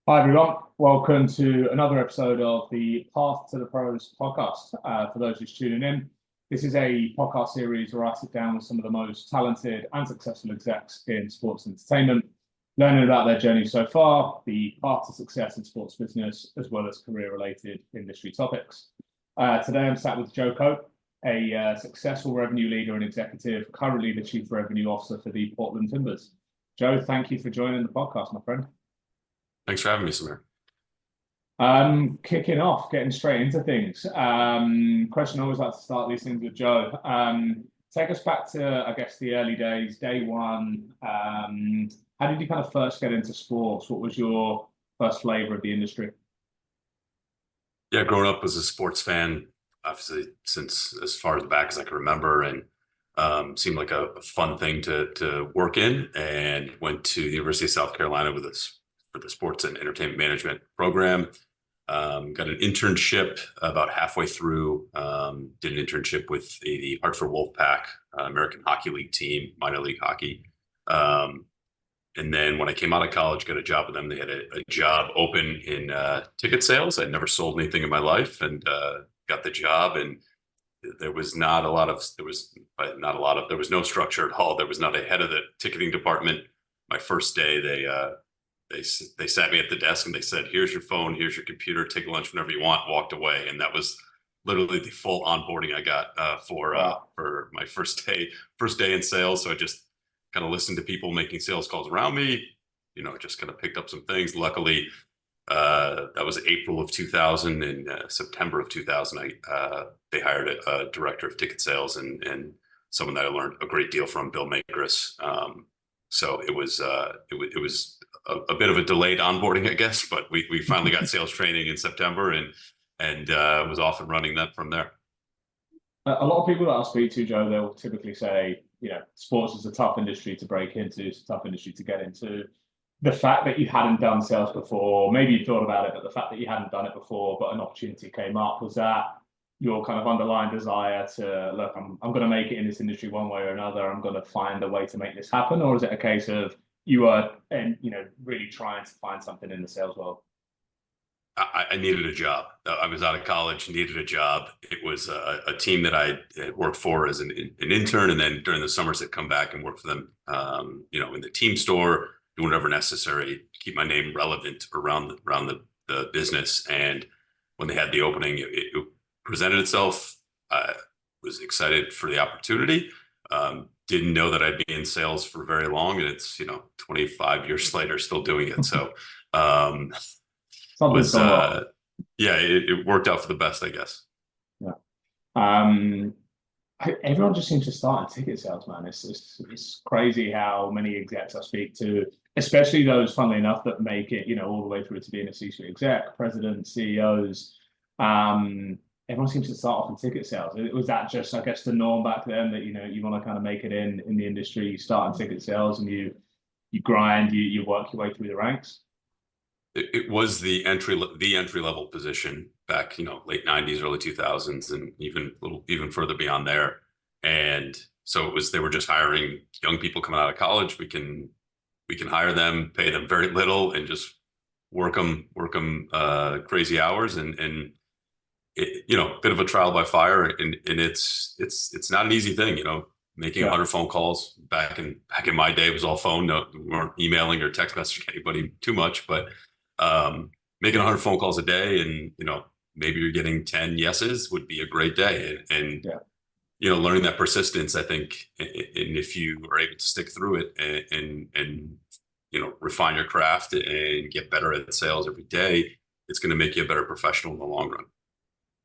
Hi, everyone. Welcome to another episode of the Path to the Pros podcast. For those who's tuning in, this is a podcast series where I sit down with some of the most talented and successful execs in sports and entertainment, learning about their journey so far, the path to success in sports business, as well as career-related industry topics. Today, I'm sat with Joe Cote, a successful revenue leader and executive, currently the Chief Revenue Officer for the Portland Timbers. Joe, thank you for joining the podcast, my friend. Thanks for having me, Samir. Kicking off, getting straight into things. Question I always like to start these things with Joe. Take us back to, I guess, the early days, day one. How did you kind of first get into sports? What was your first flavor of the industry? Yeah, growing up as a sports fan, obviously since as far as back as I can remember, and seemed like a fun thing to work in. And went to the University of South Carolina with this for the sports and entertainment management program. Got an internship about halfway through. Did an internship with the Hartford Wolfpack, American Hockey League team, minor league hockey. And then when I came out of college, got a job with them. They had a job open in ticket sales. I'd never sold anything in my life, and got the job. And there was no structure at all. There was not a head of the ticketing department. My first day, they sat me at the desk and they said, "Here's your phone, here's your computer, take lunch whenever you want." Walked away, and that was literally the full onboarding I got for my first day in sales. So I just kind of listened to people making sales calls around me. Just kind of picked up some things. Luckily, that was April of 2000, and September of 2000, they hired a director of ticket sales and someone that I learned a great deal from, Bill Makris. So it was a bit of a delayed onboarding, I guess, but we finally got sales training in September and was off and running that from there. A lot of people that I speak to, Joe, they'll typically say, sports is a tough industry to break into, it's a tough industry to get into. The fact that you hadn't done sales before, maybe you thought about it, but the fact that you hadn't done it before, but an opportunity came up, was that your kind of underlying desire to, look, I'm going to make it in this industry one way or another, I'm going to find a way to make this happen? Or is it a case of you were, really trying to find something in the sales world? I needed a job. I was out of college, needed a job. It was a team that I had worked for as an intern, and then during the summers I'd come back and work for them, in the team store, do whatever necessary to keep my name relevant around the business. And when they had the opening, it presented itself. I was excited for the opportunity. Didn't know that I'd be in sales for very long, and it's 25 years later still doing it. So Something's gone wrong. yeah, it worked out for the best, I guess. Yeah. Everyone just seems to start in ticket sales, man. It's crazy how many execs I speak to, especially those, funnily enough, that make it, all the way through to being a C-suite exec, president, CEOs. Everyone seems to start off in ticket sales. Was that just, I guess, the norm back then that, you want to kind of make it in the industry, you start in ticket sales and you grind, you work your way through the ranks? It was the entry level position back, late 90s, early 2000s, and even further beyond there. And so they were just hiring young people coming out of college. We can hire them, pay them very little, and just work them crazy hours, and bit of a trial by fire. And it's not an easy thing, making 100 phone calls back in my day. It was all phone. No, we weren't emailing or text messaging anybody too much, but making 100 phone calls a day, and maybe you're getting 10 yeses would be a great day. And learning that persistence, I think, and if you are able to stick through it and refine your craft and get better at sales every day, it's going to make you a better professional in the long run.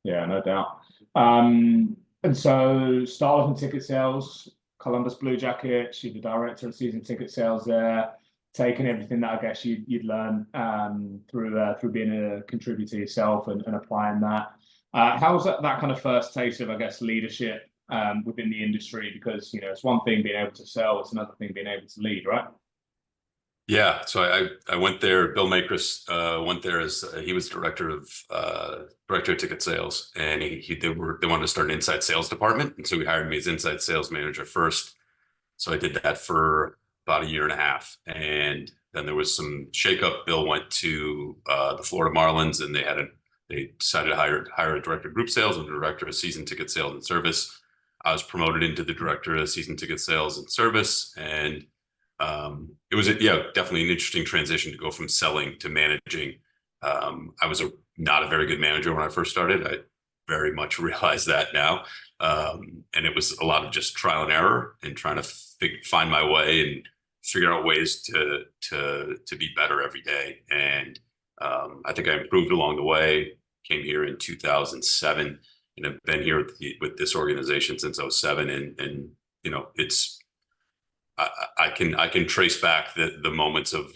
Yeah, no doubt. And so start off in ticket sales, Columbus Blue Jackets, you're the director of season ticket sales there, taking everything that I guess you'd learned through being a contributor yourself and applying that. How was that kind of first taste of, I guess, leadership within the industry? Because, it's one thing being able to sell, it's another thing being able to lead, right? Yeah, so I went there. Bill Makris went there as he was director of ticket sales, and they wanted to start an inside sales department, and so he hired me as inside sales manager first. So I did that for about a year and a half. And then there was some shakeup. Bill went to the Florida Marlins, and they decided to hire a director of group sales and a director of season ticket sales and service. I was promoted into the director of season ticket sales and service, and it was definitely an interesting transition to go from selling to managing. I was not a very good manager when I first started. I very much realize that now, and it was a lot of just trial and error and trying to find my way and figure out ways to be better every day. And I think I improved along the way. Came here in 2007 and have been here with this organization since 2007. And it's I can trace back the moments of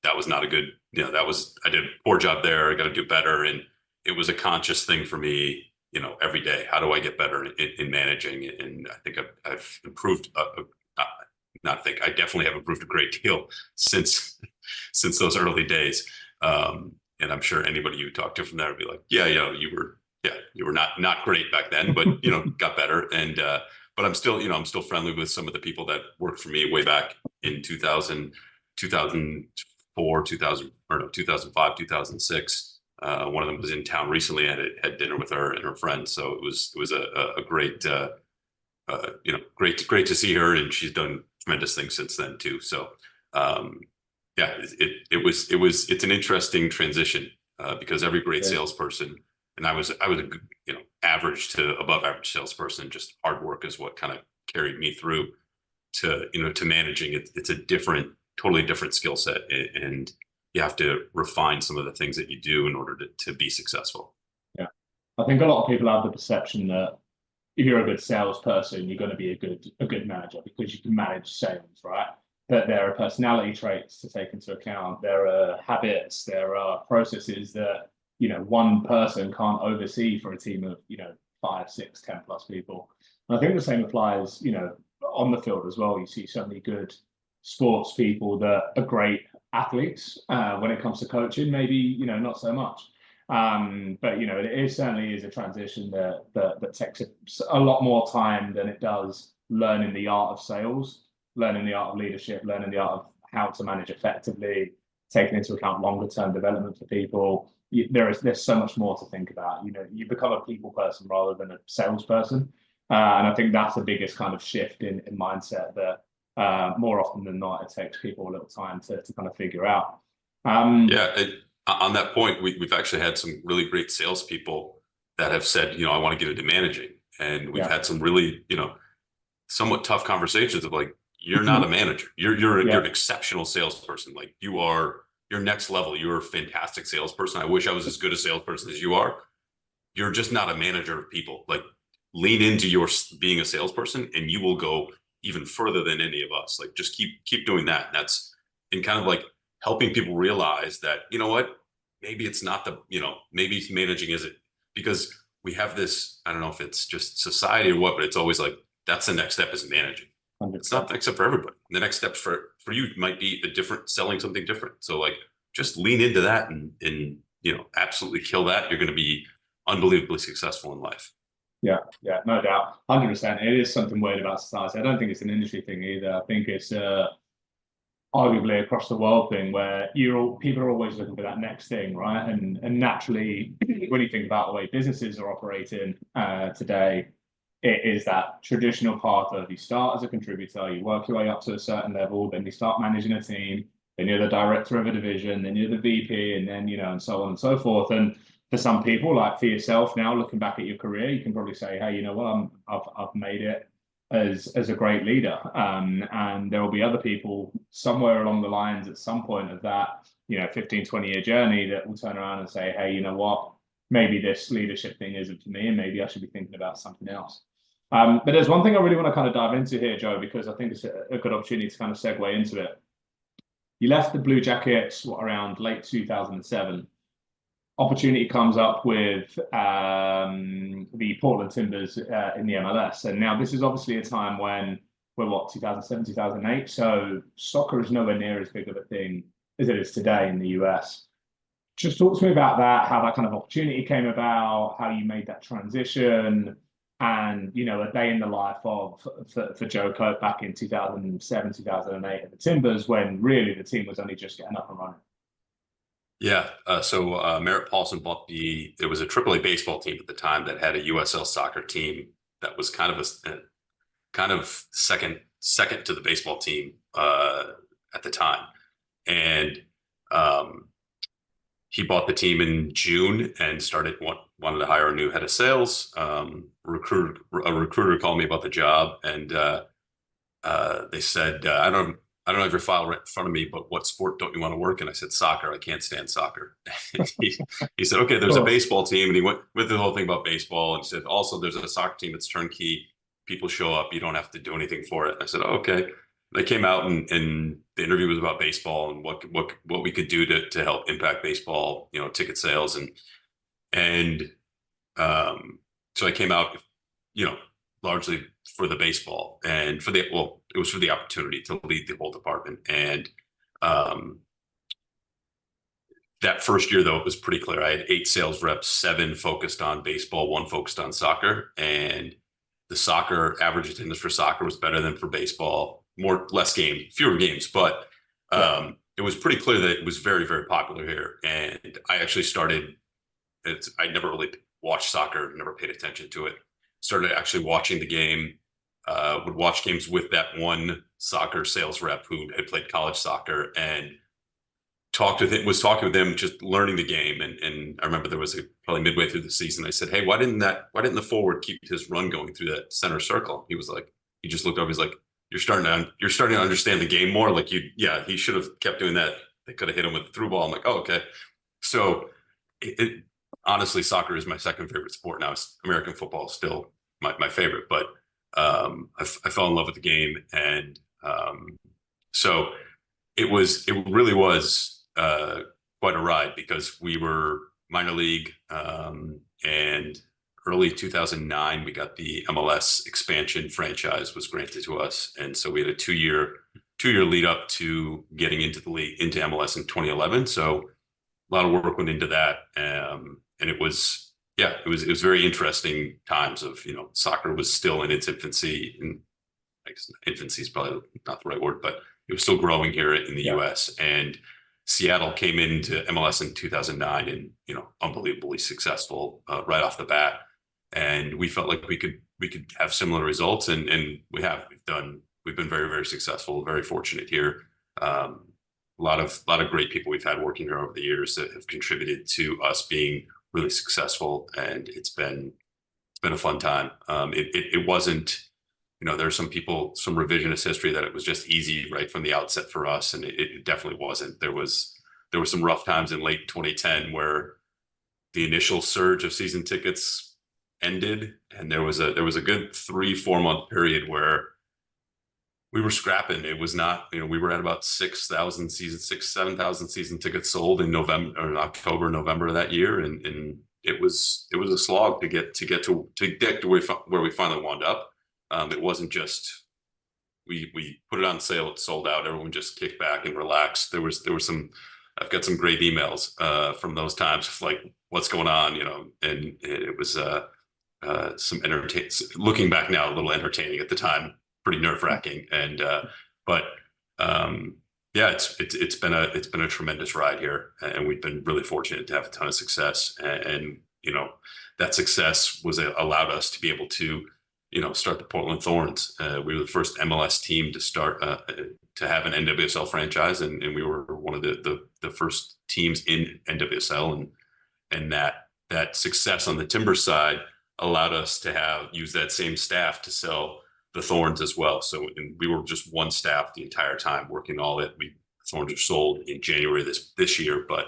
that was not a good I did a poor job there. I got to do better, and it was a conscious thing for me. Every day, how do I get better in managing? And I think I've improved. I definitely have improved a great deal since those early days. And I'm sure anybody you talk to from there would be like, you were not great back then, but got better. And but I'm still friendly with some of the people that worked for me way back in 2000, 2004, 2005, 2006. One of them was in town recently. I had dinner with her and her friends, so it was a great great to see her, and she's done tremendous things since then too. So it's an interesting transition because every great salesperson, and I was a average to above average salesperson. Just hard work is what kind of carried me through to managing it. It's a totally different skill set, and you have to refine some of the things that you do in order to be successful. Yeah, I think a lot of people have the perception that if you're a good salesperson, you're going to be a good manager because you can manage sales, right? But there are personality traits to take into account. There are habits. There are processes that one person can't oversee for a team of 5, 6, 10 plus people. And I think the same applies on the field as well. You see so many good sports people that are great athletes. When it comes to coaching, maybe not so much. But it certainly is a transition that takes a lot more time than it does learning the art of sales, learning the art of leadership, learning the art of how to manage effectively, taking into account longer term development for people. There's so much more to think about. You become a people person rather than a salesperson, and I think that's the biggest kind of shift in mindset that more often than not it takes people a little time to kind of figure out. On that point, we've actually had some really great salespeople that have said, I want to get into managing, and we've had some really, somewhat tough conversations of like, you're not a manager. You're an exceptional salesperson. Like you're next level. You're a fantastic salesperson. I wish I was as good a salesperson as you are. You're just not a manager of people. Like lean into your being a salesperson, and you will go even further than any of us. Like just keep doing that. And that's in kind of like helping people realize that, maybe it's not maybe managing isn't, because we have this, I don't know if it's just society or what, but it's always like, that's the next step is managing. 100%. It's not the next step for everybody. The next step for you might be selling something different. So like, just lean into that and absolutely kill that. You're going to be unbelievably successful in life. Yeah, no doubt. 100%. It is something weird about society. I don't think it's an industry thing either. I think it's arguably across the world thing where people are always looking for that next thing, right? And naturally, when you think about the way businesses are operating today, it is that traditional path of you start as a contributor, you work your way up to a certain level, then you start managing a team, then you're the director of a division, then you're the VP, and then and so on and so forth. And for some people, like for yourself now, looking back at your career, you can probably say, hey, I've made it as a great leader. And there will be other people somewhere along the lines at some point of that, 15, 20-year journey that will turn around and say, hey, you know what, maybe this leadership thing isn't for me, and maybe I should be thinking about something else. But there's one thing I really want to kind of dive into here, Joe, because I think it's a good opportunity to kind of segue into it. You left the Blue Jackets around late 2007. Opportunity comes up with the Portland Timbers in the MLS. And now this is obviously a time when we're 2007, 2008. So soccer is nowhere near as big of a thing as it is today in the US. Just talk to me about that, how that kind of opportunity came about, how you made that transition, and, you know, a day in the life of for Joe Cote back in 2007, 2008 at the Timbers, when really the team was only just getting up and running. Yeah. So Merritt Paulson bought it was a AAA baseball team at the time that had a USL soccer team that was kind of second to the baseball team at the time. And he bought the team in June and wanted to hire a new head of sales. A recruiter called me about the job, and they said, I don't have your file right in front of me, but what sport don't you want to work in? I said, soccer. I can't stand soccer. he said, okay, there's a baseball team. And he went with the whole thing about baseball and said, also, there's a soccer team that's turnkey. People show up. You don't have to do anything for it. I said, oh, okay. They came out and the interview was about baseball and what we could do to help impact baseball, you know, ticket sales. And so I came out, you know, largely for the baseball and it was for the opportunity to lead the whole department. And that first year, though, it was pretty clear. I had 8 sales reps, 7 focused on baseball, 1 focused on soccer. And the soccer average attendance for soccer was better than for baseball, fewer games. But it was pretty clear that it was very, very popular here. And I actually I never really watched soccer, never paid attention to it. Started actually watching the game, would watch games with that one soccer sales rep who had played college soccer and was talking with them, just learning the game. And I remember there was probably midway through the season, I said, hey, why didn't the forward keep his run going through that center circle? He just looked over, he's like, you're starting to understand the game more. Like he should have kept doing that. They could have hit him with the through ball. I'm like, oh, okay. So honestly, soccer is my second favorite sport now. American football is still my favorite, but I fell in love with the game. And so it really was quite a ride, because we were minor league, and early 2009, we got the MLS expansion franchise was granted to us. And so we had a two-year lead up to getting into the league, into MLS in 2011. So a lot of work went into that. And it was very interesting times of, you know, soccer was still in its infancy, and I guess infancy is probably not the right word, but it was still growing here in the US. And Seattle came into MLS in 2009 and, you know, unbelievably successful right off the bat. And we felt like we could have similar results, and we've been very, very successful, very fortunate here. A lot of great people we've had working here over the years that have contributed to us being really successful, and it's been a fun time. It wasn't, you know, there's some revisionist history that it was just easy right from the outset for us, and it definitely wasn't. There were some rough times in late 2010 where the initial surge of season tickets ended, and there was a good 3-4 month period where we were scrapping. It was not, you know, we were at about 7,000 season tickets sold in October, November of that year. And it was a slog to get to where we finally wound up. It wasn't just, we put it on sale, it sold out. Everyone just kicked back and relaxed. There was I've got some great emails from those times of like, what's going on, you know, and it was some looking back now, a little entertaining. At the time, pretty nerve-wracking. And it's been a tremendous ride here, and we've been really fortunate to have a ton of success. And you know, that success allowed us to be able to, you know, start the Portland Thorns. We were the first MLS team to start to have an NWSL franchise, and we were one of the first teams in NWSL, and that success on the Timber side allowed us to use that same staff to sell the Thorns as well. So we were just one staff the entire time working all it. Thorns are sold in January this year, but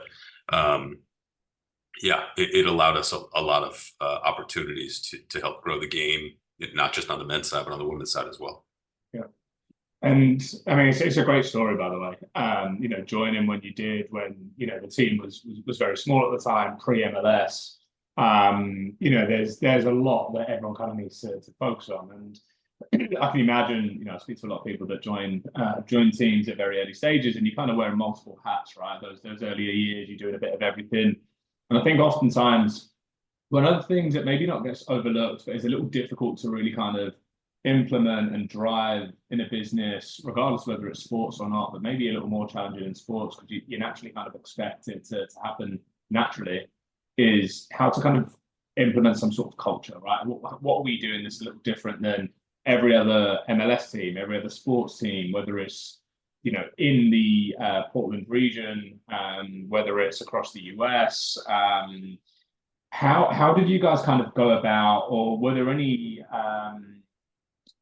it allowed us a lot of opportunities to help grow the game, not just on the men's side, but on the women's side as well. Yeah. And I mean, it's a great story, by the way. You know, joining when you did, when, you know, the team was very small at the time, pre-MLS. You know, there's a lot that everyone kind of needs to focus on. And I can imagine, you know, I speak to a lot of people that join teams at very early stages, and you kind of wear multiple hats, right? Those earlier years, you're doing a bit of everything. And I think oftentimes One of the things that maybe not gets overlooked, but is a little difficult to really kind of implement and drive in a business, regardless of whether it's sports or not, but maybe a little more challenging in sports because you naturally kind of expect it to happen naturally, is how to kind of implement some sort of culture, right? What are we doing that's a little different than every other MLS team, every other sports team, whether it's in the Portland region, whether it's across the US. How did you guys kind of go about, or were there any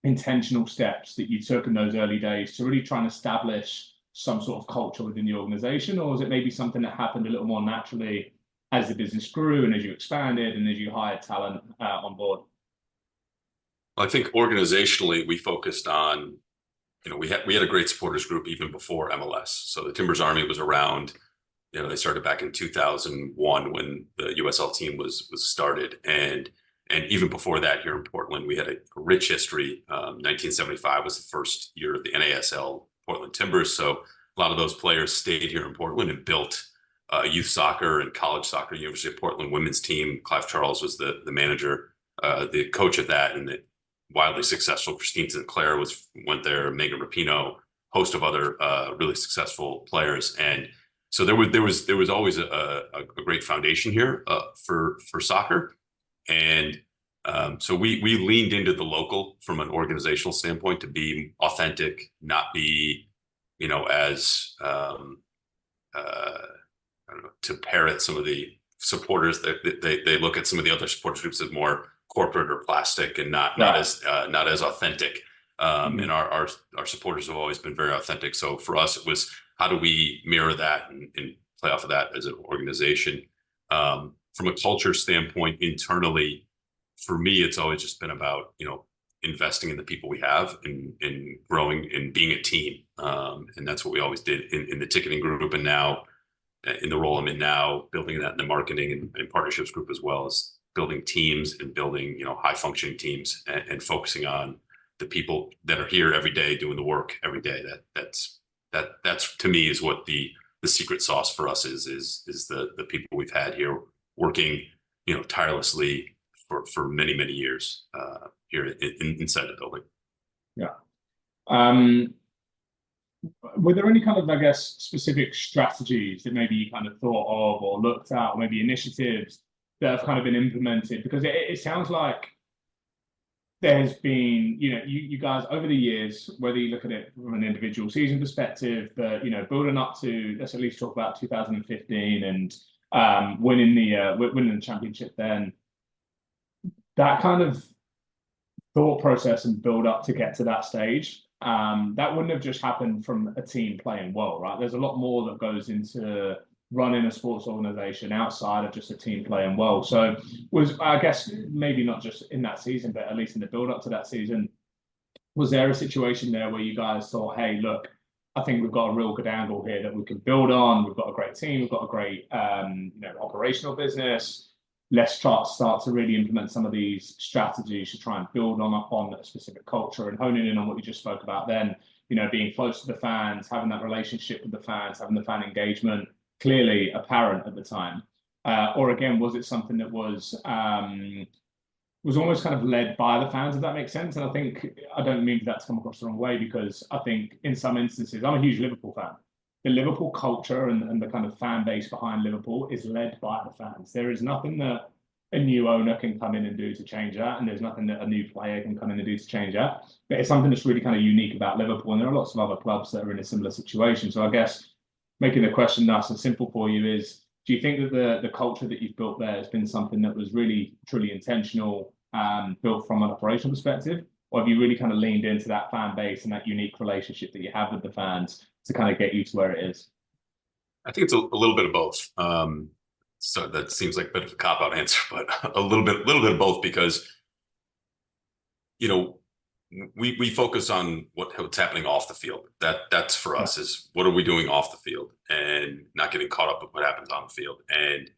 intentional steps that you took in those early days to really try and establish some sort of culture within the organization, or was it maybe something that happened a little more naturally as the business grew and as you expanded and as you hired talent on board? I think organizationally we focused on, we had a great supporters group even before MLS. So the Timbers Army was around. They started back in 2001 when the USL team was started, and even before that, here in Portland, we had a rich history. 1975 was the first year of the NASL Portland Timbers, so a lot of those players stayed here in Portland and built youth soccer and college soccer. University of Portland women's team. Clive Charles was the manager, the coach of that, and the wildly successful Christine Sinclair went there. Megan Rapinoe, host of other really successful players, and so there was always a great foundation here for soccer, and so we leaned into the local from an organizational standpoint to be authentic, not be as I don't know, to parrot some of the supporters that they look at some of the other supporters groups as more corporate or plastic and not as authentic. And our supporters have always been very authentic. So for us, it was how do we mirror that and play off of that as an organization? From a culture standpoint, internally, for me, it's always just been about investing in the people we have and growing and being a team. And that's what we always did in the ticketing group, and now in the role I'm in now, building that in the marketing and partnerships group, as well as building teams and building high functioning teams and focusing on the people that are here every day doing the work every day. That's to me is what the secret sauce for us is the people we've had here working tirelessly for many years here inside the building. Yeah. Were there any kind of, I guess, specific strategies that maybe you kind of thought of or looked at, or maybe initiatives that have kind of been implemented? Because it sounds like there's been, you guys over the years, whether you look at it from an individual season perspective, but, building up to, let's at least talk about 2015 and winning the championship then, that kind of thought process and build up to get to that stage, that wouldn't have just happened from a team playing well, right? There's a lot more that goes into running a sports organization outside of just a team playing well. So I guess maybe not just in that season, but at least in the build up to that season, was there a situation there where you guys thought, hey, look, I think we've got a real good angle here that we can build on. We've got a great team. We've got a great, operational business. Let's start to really implement some of these strategies to try and build on a specific culture, and honing in on what you just spoke about then, being close to the fans, having that relationship with the fans, having the fan engagement clearly apparent at the time. Or again, was it something that was almost kind of led by the fans, if that makes sense? And I don't mean that to come across the wrong way, because I think in some instances, I'm a huge Liverpool fan. The Liverpool culture and the kind of fan base behind Liverpool is led by the fans. There is nothing that a new owner can come in and do to change that, and there's nothing that a new player can come in and do to change that. But it's something that's really kind of unique about Liverpool, and there are lots of other clubs that are in a similar situation. So I guess making the question nice and simple for you is, do you think that the culture that you've built there has been something that was really, truly intentional, built from an operational perspective? Or have you really kind of leaned into that fan base and that unique relationship that you have with the fans to kind of get you to where it is? I think it's a little bit of both. So that seems like a bit of a cop-out answer, but a little bit of both, because we focus on what's happening off the field. That's for us, is what are we doing off the field, and not getting caught up with what happens on the field. And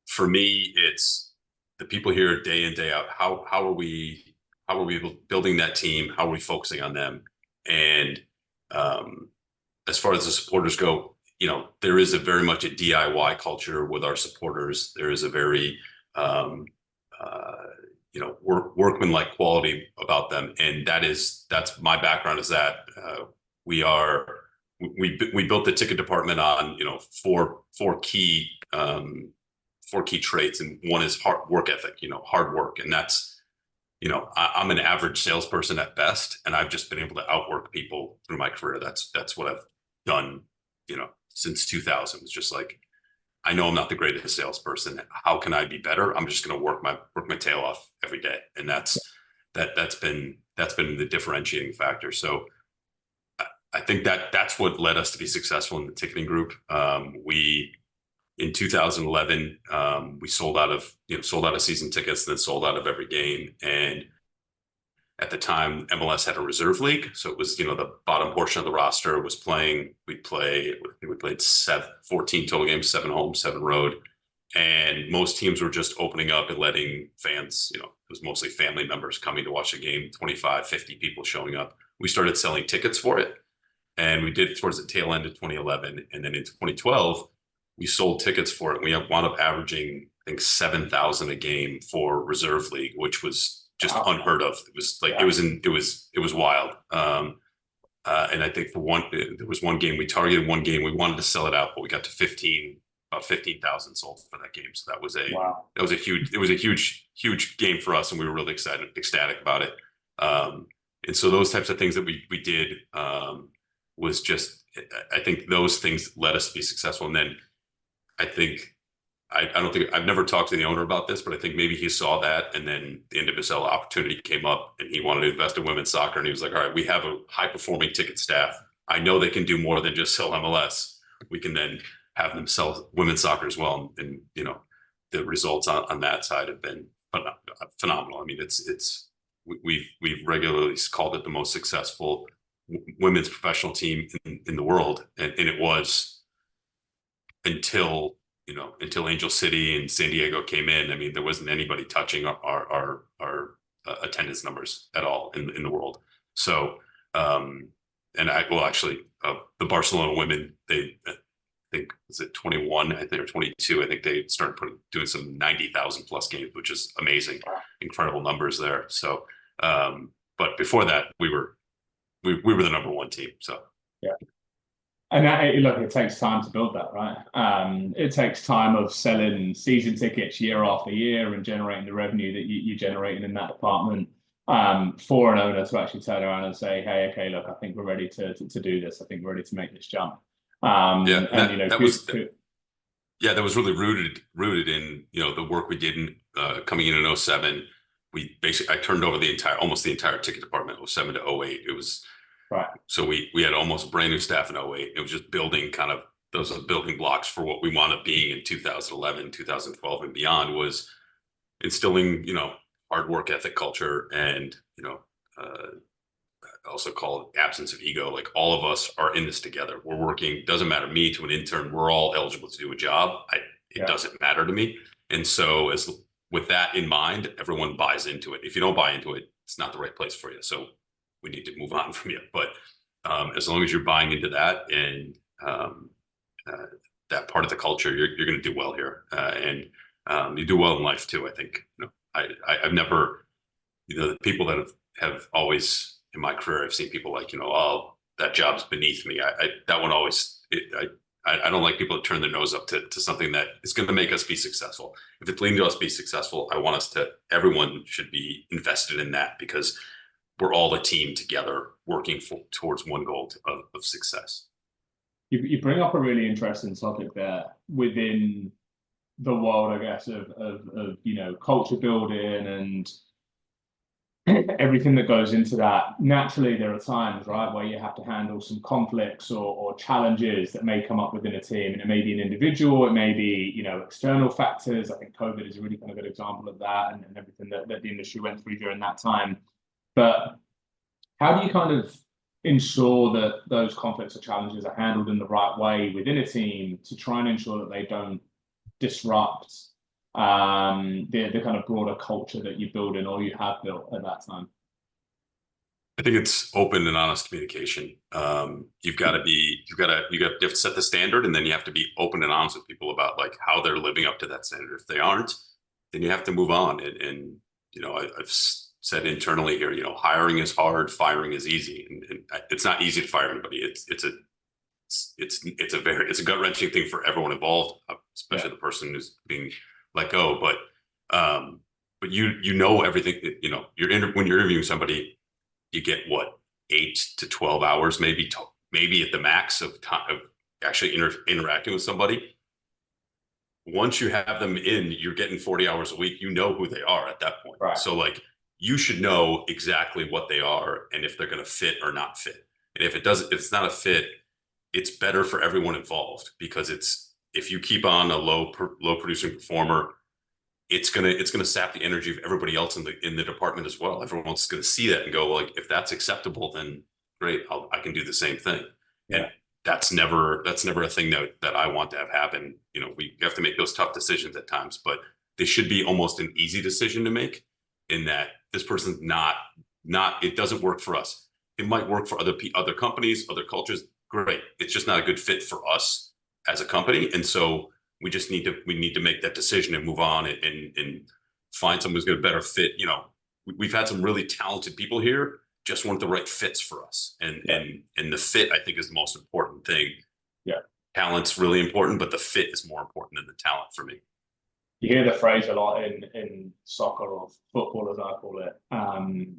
for me, it's the people here day in, day out. How are we building that team? How are we focusing on them? And as far as the supporters go, there is a very much a DIY culture with our supporters. There is a very workman-like quality about them. And that's my background, is that we built the ticket department on, four key traits. And one is hard work ethic, hard work. And that's, I'm an average salesperson at best, and I've just been able to outwork people through my career. That's what I've done, since 2000. It's just like, I know I'm not the greatest salesperson. How can I be better? I'm just going to work my tail off every day. And that's been the differentiating factor. So I think that's what led us to be successful in the ticketing group. In 2011, we sold out of season tickets, then sold out of every game. And at the time, MLS had a reserve league, so it was, the bottom portion of the roster was playing. We played 14 total games, 7 home, 7 road, and most teams were just opening up and letting fans. It was mostly family members coming to watch a game, 25, 50 people showing up. We started selling tickets for it, and we did it towards the tail end of 2011, and then in 2012. We sold tickets for it. We wound up averaging, I think, 7,000 a game for reserve league, which was just unheard of. It was like, it was wild. And I think there was one game we targeted. One game we wanted to sell it out, but we got to about 15,000 sold for that game. So that was a huge game for us, and we were really ecstatic about it. And so those types of things that we did was just, I think those things led us to be successful. And then I've never talked to the owner about this, but I think maybe he saw that, and then the NWSL opportunity came up, and he wanted to invest in women's soccer. And he was like, all right, we have a high performing ticket staff. I know they can do more than just sell MLS. We can then have them sell women's soccer as well. And, the results on that side have been phenomenal. I mean, we've regularly called it the most successful women's professional team in the world. And it was, until Angel City and San Diego came in. I mean, there wasn't anybody touching our attendance numbers at all in the world. So, the Barcelona women, I think, was it 21? I think, or 22. I think they started doing some 90,000 plus games, which is amazing, incredible numbers there. So, but before that, we were the number one team. So, yeah. And it takes time to build that, right? It takes time of selling season tickets year after year and generating the revenue that you're generating in that department, for an owner to actually turn around and say, hey, okay, look, I think we're ready to do this. I think we're ready to make this jump. That was really rooted in, the work we did coming in 2007. I turned over almost the entire ticket department, 2007 to 2008. It was, right. So we had almost brand new staff in 2008. It was just building those building blocks for what we wound up being in 2011, 2012 and beyond, was instilling, hard work ethic culture, and, also call it absence of ego. Like, all of us are in this together. We're working, doesn't matter, me to an intern, we're all eligible to do a job. It doesn't matter to me. And so with that in mind, everyone buys into it. If you don't buy into it, it's not the right place for you. So we need to move on from you. But as long as you're buying into that and that part of the culture, you're going to do well here, and you do well in life too. I think I've never, the people that have always in my career, I've seen people like, oh, that job's beneath me. That one always. I don't like people to turn their nose up to something that is going to make us be successful. If it's leading to us be successful, I want everyone should be invested in that, because we're all a team together working towards one goal of success. You bring up a really interesting topic there within the world, I guess, of culture building and everything that goes into that. Naturally, there are times, right, where you have to handle some conflicts or challenges that may come up within a team, and it may be an individual, it may be external factors. I think COVID is a really kind of good example of that, and everything that the industry went through during that time. But how do you kind of ensure that those conflicts or challenges are handled in the right way within a team to try and ensure that they don't disrupt the kind of broader culture that you're building or you have built at that time? I think it's open and honest communication. You have to set the standard, and then you have to be open and honest with people about like how they're living up to that standard. If they aren't, then you have to move on. And I've said internally here, hiring is hard, firing is easy, and it's not easy to fire anybody. It's a gut wrenching thing for everyone involved, especially the person who's being let go. But you know everything. When you're interviewing somebody, you get what, 8 to 12 hours, maybe at the max of time of actually interacting with somebody. Once you have them in, you're getting 40 hours a week. You know who they are at that point. Right. So like you should know exactly what they are and if they're going to fit or not fit. And if it's not a fit, it's better for everyone involved, because if you keep on a low producing performer, it's gonna sap the energy of everybody else in the department as well. Everyone's gonna see that and go, well, like, if that's acceptable, then great, I can do the same thing. Yeah. And that's never a thing that I want to have happen. We have to make those tough decisions at times, but they should be almost an easy decision to make, in that this person's not it doesn't work for us. It might work for other companies, other cultures. Great. It's just not a good fit for us as a company. And so we need to make that decision and move on and find someone who's going to better fit. We've had some really talented people here, just weren't the right fits for us. And the fit, I think, is the most important thing. Yeah. Talent's really important, but the fit is more important than the talent for me. You hear the phrase a lot in soccer, or football as I call it.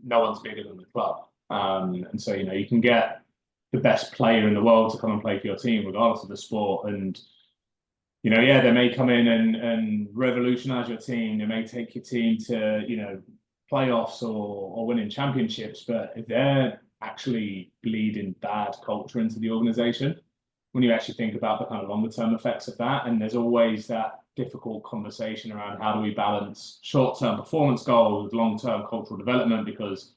No one's bigger than the club. And so, you can get the best player in the world to come and play for your team, regardless of the sport. And, they may come in and revolutionize your team. They may take your team to, playoffs or winning championships. But if they're actually bleeding bad culture into the organization, when you actually think about the kind of longer term effects of that, and there's always that difficult conversation around how do we balance short-term performance goals with long-term cultural development, because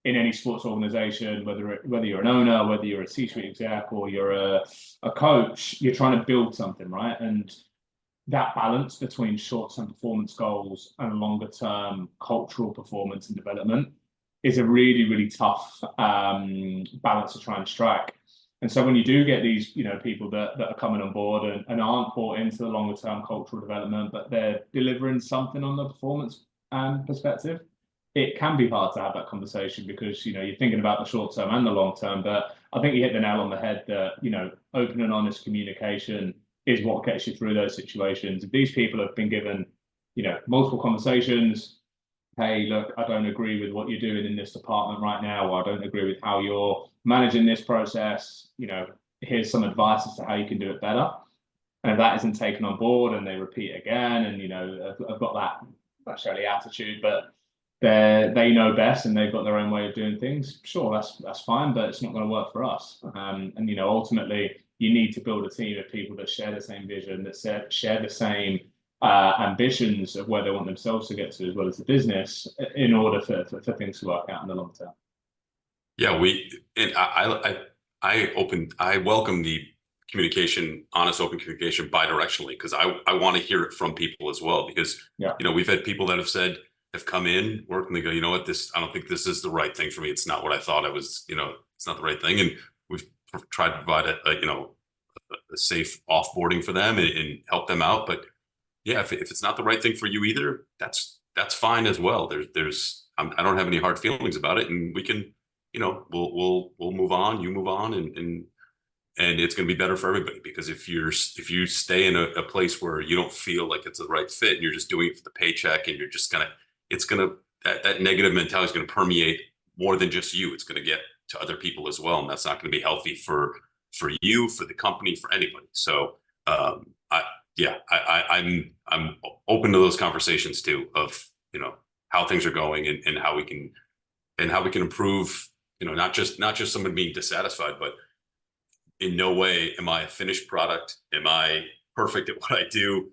in any sports organization, whether you're an owner, whether you're a C-suite exec, or you're a coach, you're trying to build something, right? And that balance between short-term performance goals and longer-term cultural performance and development is a really, really tough balance to try and strike. And so when you do get these, people that are coming on board and aren't bought into the longer-term cultural development, but they're delivering something on the performance perspective, it can be hard to have that conversation, because you're thinking about the short term and the long term. But I think you hit the nail on the head that open and honest communication is what gets you through those situations. If these people have been given multiple conversations, hey, look, I don't agree with what you're doing in this department right now, or I don't agree with how you're managing this process, here's some advice as to how you can do it better. And if that isn't taken on board and they repeat again, and I've got that not necessarily attitude, but they know best and they've got their own way of doing things, sure, that's fine, but it's not going to work for us. And ultimately you need to build a team of people that share the same vision, that share the same ambitions of where they want themselves to get to, as well as the business, in order for things to work out in the long term. Yeah, I welcome the communication, honest, open communication bidirectionally, because I want to hear it from people as well. Because we've had people that have come in, work, and they go, I don't think this is the right thing for me. It's not what I thought I was, it's not the right thing. And we've tried to provide a safe offboarding for them and help them out. But yeah, if it's not the right thing for you either, that's fine as well. I don't have any hard feelings about it, and we can, we'll move on, you move on, and it's going to be better for everybody. Because if you stay in a place where you don't feel like it's the right fit, and you're just doing it for the paycheck, and you're just that negative mentality is going to permeate more than just you. It's going to get to other people as well, and that's not going to be healthy for you, for the company, for anybody. So I'm open to those conversations too, of how things are going and how we can improve. Not just someone being dissatisfied, but in no way am I a finished product. Am I perfect at what I do?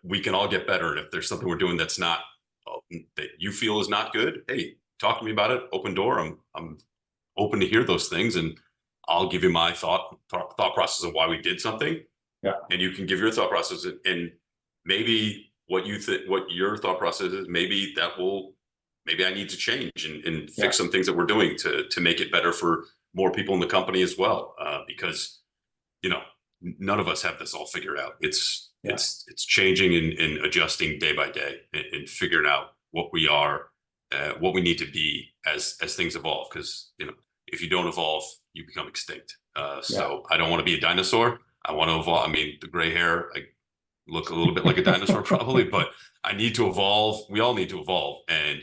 We can all get better. And if there's something we're doing that's not, that you feel is not good, hey, talk to me about it. Open door. I'm open to hear those things, and I'll give you my thought process of why we did something. Yeah. And you can give your thought process, and maybe what your thought process is, maybe I need to change and fix some things that we're doing to make it better for more people in the company as well. Because, none of us have this all figured out. it's changing and adjusting day by day and figuring out what we are, what we need to be as things evolve. Because if you don't evolve, you become extinct. So I don't want to be a dinosaur. I want to evolve. I mean, the gray hair, I look a little bit like a dinosaur probably, but I need to evolve. We all need to evolve, and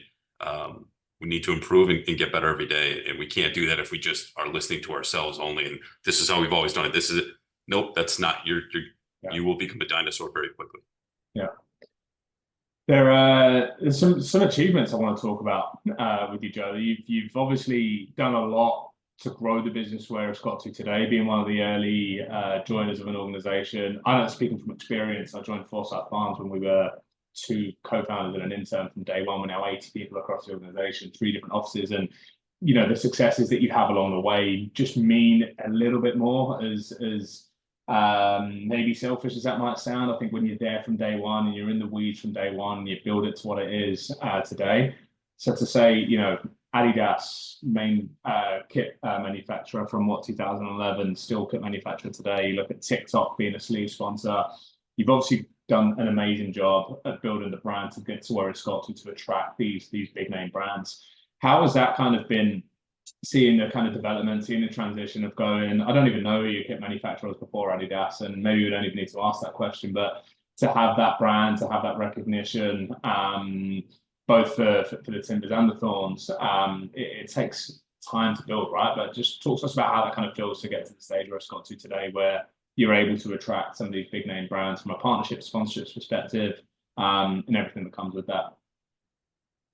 we need to improve and get better every day. And we can't do that if we just are listening to ourselves only. And this is how we've always done it. This is it. Nope, that's not you will become a dinosaur very quickly. Yeah. There are some achievements I want to talk about with you, Joe. You've obviously done a lot to grow the business where it's got to today, being one of the early joiners of an organization. I know, speaking from experience, I joined Forsyth Barnes when we were 2 co-founders and an intern from day one. We're now 80 people across the organization, 3 different offices, and the successes that you have along the way just mean a little bit more. As maybe selfish as that might sound, I think when you're there from day one and you're in the weeds from day one, you build it to what it is today. So to say, Adidas, main kit manufacturer from 2011, still kit manufacturer today. You look at TikTok being a sleeve sponsor. You've obviously done an amazing job at building the brand to get to where it's got to attract these big name brands. How has that kind of been, seeing the kind of development, seeing the transition of going, I don't even know who your kit manufacturer was before Adidas, and maybe we don't even need to ask that question, but to have that brand, to have that recognition, both for the Timbers and the Thorns, it takes time to build, right? But just talk to us about how that kind of feels to get to the stage where it's got to today, where you're able to attract some of these big name brands from a partnership, sponsorships perspective, and everything that comes with that.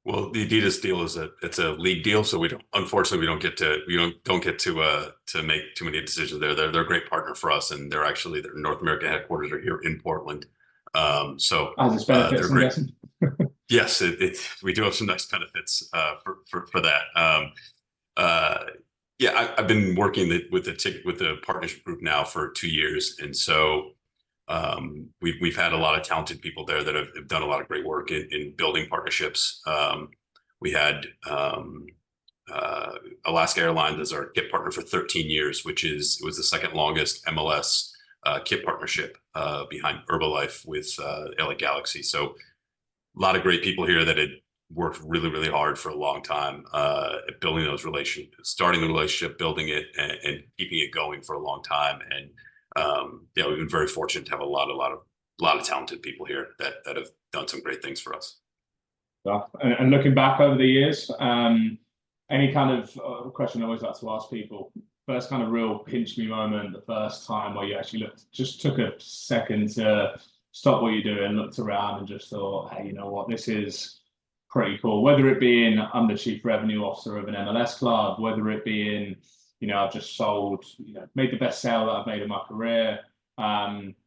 Well, the Adidas deal it's a league deal, so unfortunately we don't get to make too many decisions there. They're a great partner for us, and their North American headquarters are here in Portland. So as its benefits, they're great. Yes, we do have some nice benefits for that. I've been working with the partnership group now for 2 years, and so we've had a lot of talented people there that have done a lot of great work in building partnerships. We had Alaska Airlines as our kit partner for 13 years, it was the second longest MLS kit partnership behind Herbalife with LA Galaxy. So a lot of great people here that had worked really, really hard for a long time at building those relationships, starting the relationship, building it, and keeping it going for a long time. And we've been very fortunate to have a lot of talented people here that have done some great things for us. And looking back over the years, any kind of question I always like to ask people, first kind of real pinch me moment, the first time where you actually took a second to stop what you're doing, looked around and just thought, hey, you know what, this is pretty cool. Whether it being I'm the chief revenue officer of an MLS club, whether it being, I've just sold, made the best sale that I've made in my career.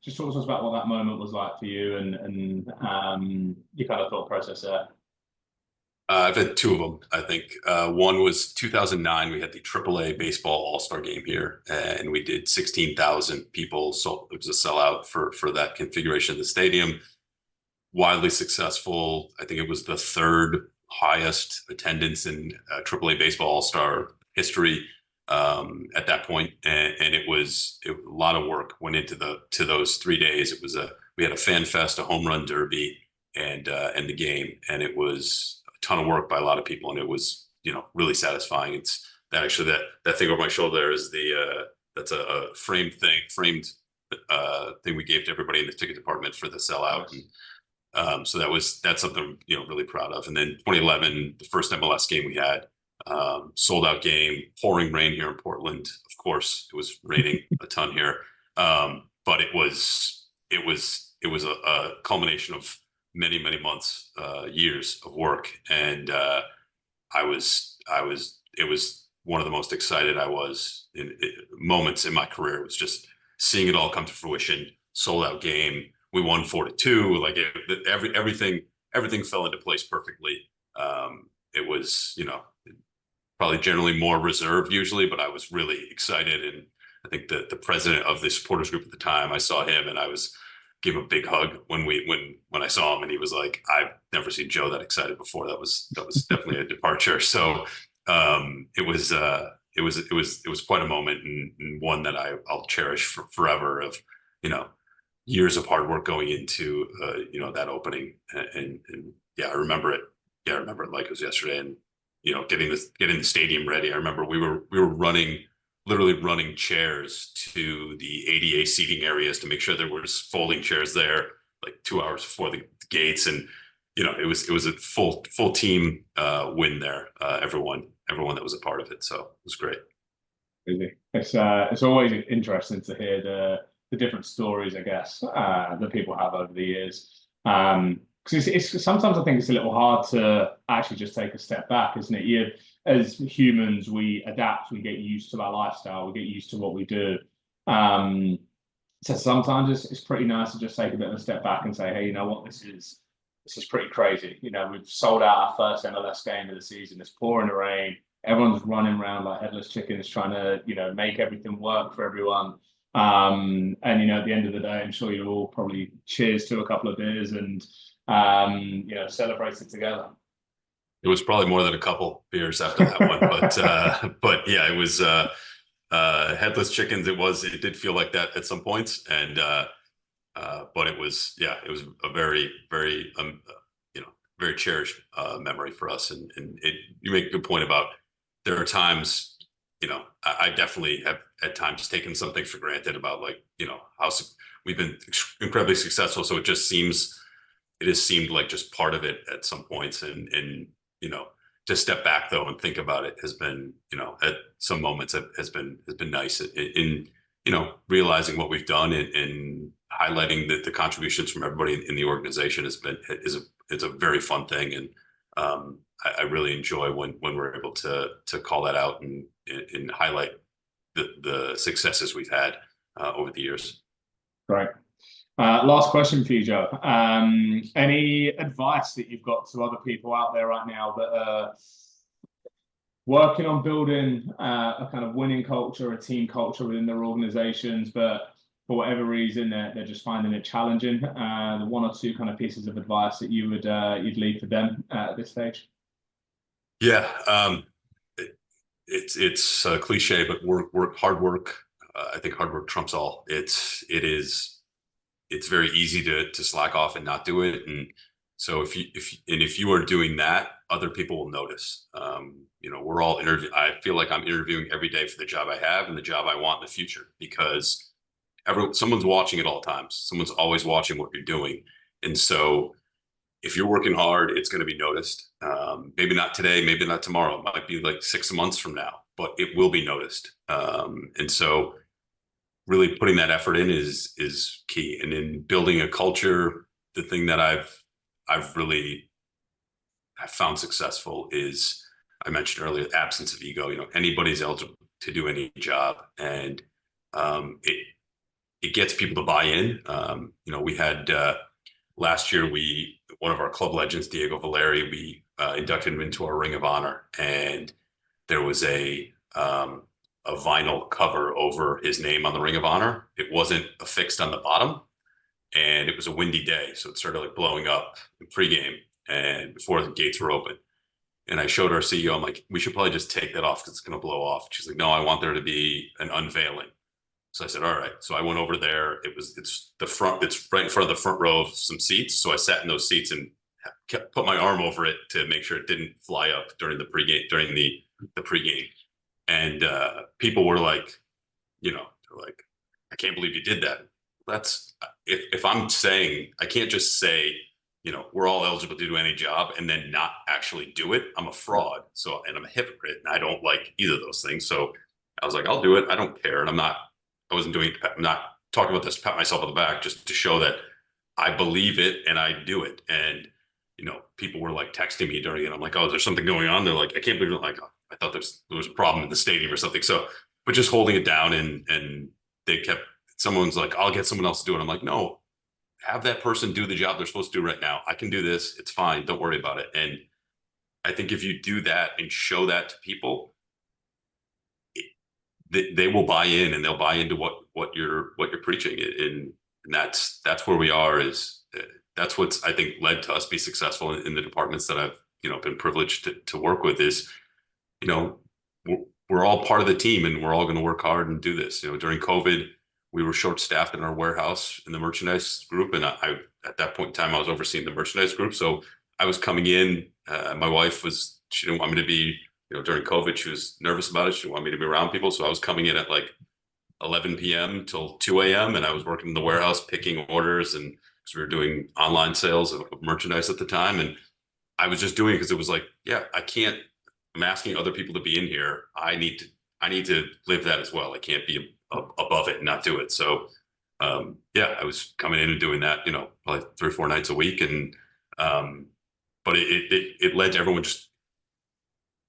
Just talk to us about what that moment was like for you and your kind of thought process there. I've had 2 of them, I think. One was 2009. We had the AAA baseball all-star game here, and we did 16,000 people. So it was a sellout for that configuration of the stadium. Wildly successful. I think it was the 3rd highest attendance in AAA baseball all-star history at that point. And it was a lot of work went into those 3 days. We had a fan fest, a home run derby, and the game, and it was ton of work by a lot of people, and it was really satisfying. It's that thing over my shoulder there is that's a framed thing we gave to everybody in the ticket department for the sellout. And so that's something really proud of. And then 2011, the first MLS game we had, sold out game, pouring rain here in Portland. Of course, it was raining a ton here, but it was a culmination of many months, years of work, and it was one of the most excited I was in moments in my career. It was just seeing it all come to fruition. Sold out game, we won 4-2. Like everything fell into place perfectly. It was probably generally more reserved usually, but I was really excited, and I think that the president of the supporters group at the time, I saw him and I gave him a big hug when I saw him, and he was like, I've never seen Joe that excited before. That was definitely a departure. So it was quite a moment, and one that I'll cherish forever. Of years of hard work going into that opening, and yeah, I remember it. Yeah, I remember it like it was yesterday, and getting the stadium ready. I remember we were literally running chairs to the ADA seating areas to make sure there was folding chairs there, like 2 hours before the gates, and it was a full team win there. Everyone that was a part of it, so it was great. It's always interesting to hear the different stories, I guess, that people have over the years. Because it's sometimes I think it's a little hard to actually just take a step back, isn't it? As humans, we adapt, we get used to our lifestyle, we get used to what we do. So sometimes it's pretty nice to just take a bit of a step back and say, hey, you know what, this is pretty crazy. We've sold out our first MLS game of the season. It's pouring the rain. Everyone's running around like headless chickens, trying to make everything work for everyone. And at the end of the day, I'm sure you all probably cheers to a couple of beers and celebrate it together. It was probably more than a couple beers after that one, but yeah, it was headless chickens. It did feel like that at some points, and but it was a very, very very cherished memory for us. And you make a good point about there are times, I definitely have at times taken some things for granted about how we've been incredibly successful. So it has seemed like just part of it at some points, and to step back though and think about it has been, at some moments has been nice in realizing what we've done and highlighting the contributions from everybody in the organization it's a very fun thing. And I really enjoy when we're able to call that out and highlight the successes we've had over the years. Great. Last question for you, Joe. Any advice that you've got to other people out there right now that are working on building a kind of winning culture, a team culture within their organizations, but for whatever reason they're just finding it challenging? The one or two kind of pieces of advice that you'd leave for them at this stage? Yeah, it's a cliche, but hard work. I think hard work trumps all. It's very easy to slack off and not do it. And so if you are doing that, other people will notice. We're all I feel like I'm interviewing every day for the job I have and the job I want in the future, because someone's watching at all times. Someone's always watching what you're doing. And so if you're working hard, it's going to be noticed. Maybe not today, maybe not tomorrow. It might be like 6 months from now, but it will be noticed. And so really putting that effort in is key. And in building a culture, the thing that I've found successful is, I mentioned earlier, absence of ego. Anybody's eligible to do any job, and it gets people to buy in. We had last year, one of our club legends, Diego Valeri, we inducted him into our Ring of Honor, and there was a vinyl cover over his name on the Ring of Honor. It wasn't affixed on the bottom, and it was a windy day, so it started like blowing up in pregame and before the gates were open. And I showed our CEO, I'm like, we should probably just take that off because it's going to blow off. She's like, no, I want there to be an unveiling. So I said, all right. So I went over there. It's right in front of the front row of some seats. So I sat in those seats and put my arm over it to make sure it didn't fly up during the pregame. And people were like, they're like, I can't believe you did that. That's if I'm saying, I can't just say, we're all eligible to do any job and then not actually do it. I'm a fraud. And I'm a hypocrite, and I don't like either of those things. So I was like, I'll do it. I don't care. And I wasn't doing it. I'm not talking about this to pat myself on the back, just to show that I believe it and I do it. And, people were like texting me during it. I'm like, oh, is there something going on? They're like, I can't believe it. Like, I thought there was a problem in the stadium or something. So, but just holding it down, and someone's like, I'll get someone else to do it. I'm like, no, have that person do the job they're supposed to do right now. I can do this. It's fine. Don't worry about it. And I think if you do that and show that to people, they will buy in, and they'll buy into what you're preaching. And that's where we are. That's what's, I think, led to us be successful in the departments that I've been privileged to work with. Is we're all part of the team, and we're all going to work hard and do this. During COVID, we were short staffed in our warehouse in the merchandise group. And I at that point in time, I was overseeing the merchandise group. So I was coming in, my wife she didn't want me to be, during COVID, she was nervous about it. She didn't want me to be around people. So I was coming in at like 11 p.m. till 2 a.m. and I was working in the warehouse picking orders, and because we were doing online sales of merchandise at the time. And I was just doing it because it was like, yeah, I'm asking other people to be in here. I need to live that as well. I can't be above it and not do it. So yeah, I was coming in and doing that, probably 3 or 4 nights a week. And but it led to everyone just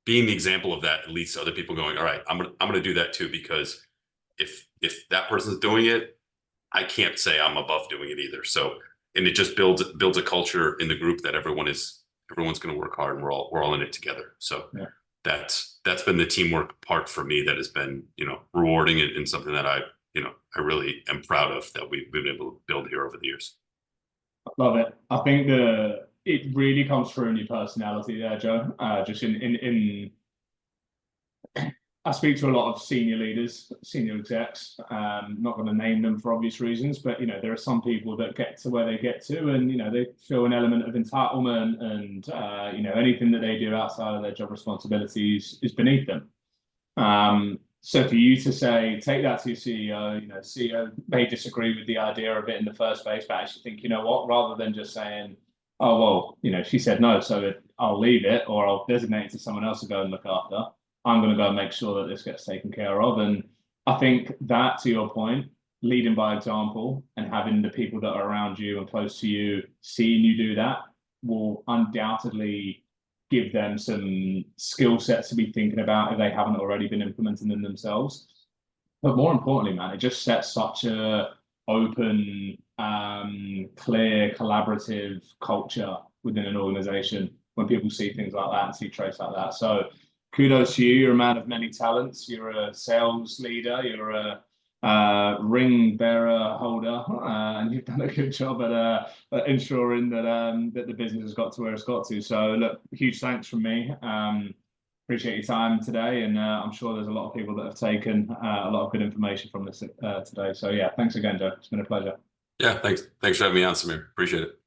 being the example of that, at least other people going, all right, I'm gonna do that too, because if that person's doing it, I can't say I'm above doing it either. So, and it just builds a culture in the group that everyone's going to work hard, and we're all in it together. So yeah, that's been the teamwork part for me that has been, rewarding and something that I really am proud of that we've been able to build here over the years. Love it. I think it really comes through in your personality there, Joe. Just in I speak to a lot of senior leaders, senior execs. Not going to name them for obvious reasons, but there are some people that get to where they get to, and they feel an element of entitlement, and anything that they do outside of their job responsibilities is beneath them. So for you to say, take that to your CEO, CEO may disagree with the idea of it in the first place, but actually think, what, rather than just saying, oh well, she said no, so I'll leave it, or I'll designate it to someone else to go and look after. I'm going to go and make sure that this gets taken care of. And I think that, to your point, leading by example and having the people that are around you and close to you seeing you do that will undoubtedly give them some skill sets to be thinking about if they haven't already been implementing them themselves. But more importantly, man, it just sets such a open, clear, collaborative culture within an organization when people see things like that and see traits like that. So kudos to you. You're a man of many talents. You're a sales leader. You're a ring bearer holder, and you've done a good job at ensuring that that the business has got to where it's got to. So look, huge thanks from me. Appreciate your time today, and I'm sure there's a lot of people that have taken a lot of good information from this today. So yeah, thanks again, Joe. It's been a pleasure. Yeah, thanks for having me on, Samir. Appreciate it.